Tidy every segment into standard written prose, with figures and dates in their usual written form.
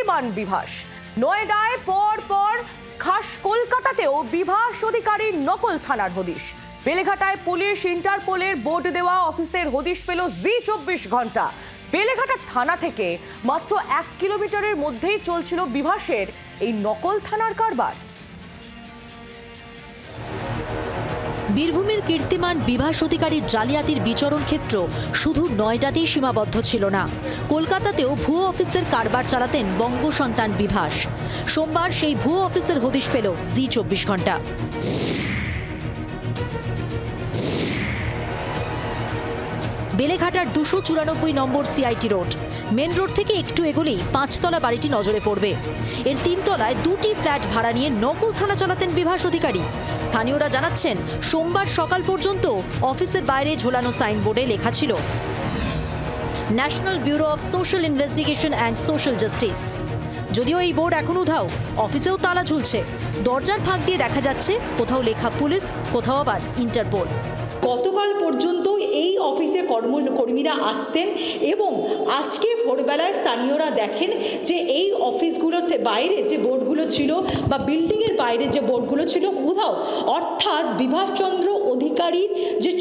কীর্তিমান বিভাস। নয়ডায় পর খাস কলকাতাতেও বিভাস অধিকারীর নকল থানার হদিশ। বেলেঘাটায় পুলিশ ইন্টারপোলের বোর্ড দেওয়া অফিসের হদিশ পেল জি24 ঘন্টা। বেলেঘাটা থানা থেকে মাত্র 1 কিলোমিটারের মধ্যেই চলছিল বিভাসের এই নকল থানার কারবার। বীরভূমের কীর্তিমান বিভাস অধিকারীর জালিয়াতির বিচরণ ক্ষেত্র শুধু নয়ডাতেই সীমাবদ্ধ ছিল না, কলকাতাতেও ভুয়ো অফিসের কারবার চালাতেন বঙ্গসন্তান বিভাস। সোমবার সেই ভুয়ো অফিসের হদিশ পেল জি24 ঘন্টা। বেলেঘাটার 294 নম্বর সিআইটি রোড, মেন রোড থেকে একটু এগোলেই 5তলা বাড়িটি নজরে পড়বে। এর 3 তলায় 2টি ফ্ল্যাট ভাড়া নিয়ে নকল থানা চালাতেন বিভাস অধিকারী। স্থানীয়রা জানাচ্ছেন, সোমবার সকাল পর্যন্ত অফিসের বাইরে ঝোলানো সাইনবোর্ডে লেখা ছিল national bureau of social investigation and social justice. যদিও এই বোর্ড এখন উধাও, অফিসেও তালা ঝুলছে। দরজার ফাঁক দিয়ে দেখা যাচ্ছে কোথাও লেখা পুলিশ, কোথাও আবার ইন্টারপোল। গতকাল পর্যন্ত এই অফিসে কর্মীরা আসতেন এবং আজকে ভোরবেলায় স্থানীয়রা দেখেন যে এই অফিসগুলোতে বাইরে যে বোর্ডগুলো ছিল বা বিল্ডিংয়ের বাইরে যে বোর্ডগুলো ছিল উধাও। অর্থাৎ বিভাসচন্দ্র অধিকারীর যে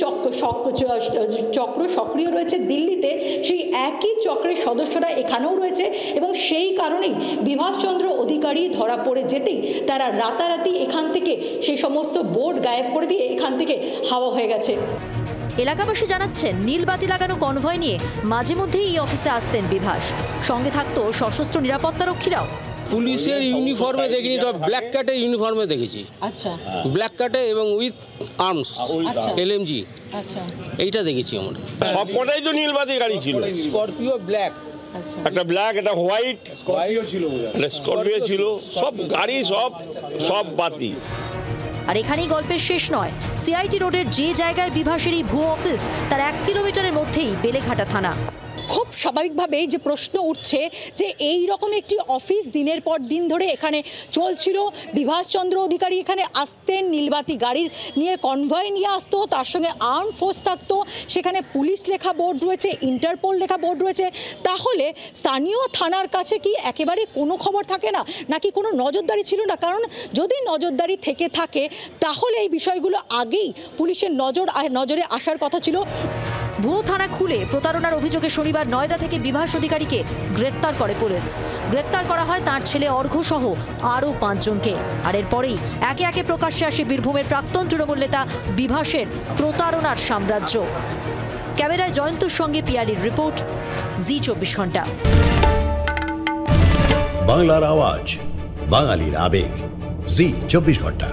চক্র সক্রিয় রয়েছে দিল্লিতে, সেই একই চক্রের সদস্যরা এখানেও রয়েছে এবং সেই কারণেই বিভাসচন্দ্র অধিকারী ধরা পড়ে যেতেই তারা রাতারাতি এখান থেকে সেই সমস্ত বোর্ড গায়েব করে দিয়ে এখান থেকে হাওয়া হয়ে গেছে। এলাকাবাসী জানাচ্ছেন, নীলবাতি লাগানো কনভয় নিয়ে মাঝে মধ্যেই এই অফিসে আসতেন বিভাস। সঙ্গে থাকতো সশস্ত্র নিরাপত্তারক্ষীরাও। পুলিশের ইউনিফর্মে দেখিনি, তো ব্ল্যাক কাটের ইউনিফর্মে দেখেছি। আচ্ছা, ব্ল্যাক কাটে এবং উইথ আর্মস, এলএমজি, আচ্ছা, এইটা দেখেছি আমরা। সবকটাই তো নীলবাতি গাড়ি ছিল। স্করপিও ব্ল্যাক, একটা ব্ল্যাক, একটা হোয়াইট, স্করপিও ছিল, সব গাড়ি সব বাতি। আর এখানেই গল্পের শেষ নয়। সিআইটি রোডের যে জায়গায় বিভাসের এই ভুয়ো অফিস, তার 1 কিলোমিটারের মধ্যেই বেলেঘাটা থানা। খুব স্বাভাবিকভাবেই যে প্রশ্ন উঠছে যে এই রকম একটি অফিস দিনের পর দিন ধরে এখানে চলছিল। বিভাসচন্দ্র অধিকারী এখানে আসতেন, নীলবাতি গাড়ির নিয়ে কনভয় নিয়ে আসতো, তার সঙ্গে আর্ম ফোর্স থাকতো, সেখানে পুলিশ লেখা বোর্ড রয়েছে, ইন্টারপোল লেখা বোর্ড রয়েছে। তাহলে স্থানীয় থানার কাছে কি একেবারে কোনো খবর থাকে না, নাকি কোনো নজরদারি ছিল না? কারণ যদি নজরদারি থেকে থাকে তাহলে এই বিষয়গুলো আগেই পুলিশের নজরে আসার কথা ছিল। ভুয়ো থানা খুলে প্রতারণার অভিযোগে শনিবার নয়ডা থেকে বিভাস অধিকারীকে গ্রেপ্তার করে পুলিশ। গ্রেপ্তার করা হয় তার ছেলে অর্ঘ সহ আরও 5 জনকে। আর এরপরেই একে একে প্রকাশ্যে আসে বীরভূমের প্রাক্তন তৃণমূল নেতা বিভাসের প্রতারণার সাম্রাজ্য। ক্যামেরায় জয়ন্তর সঙ্গে পিয়ারির রিপোর্ট, জি24 ঘন্টা। বাংলার আওয়াজ, বাঙালির আবেগ, জি24 ঘন্টা।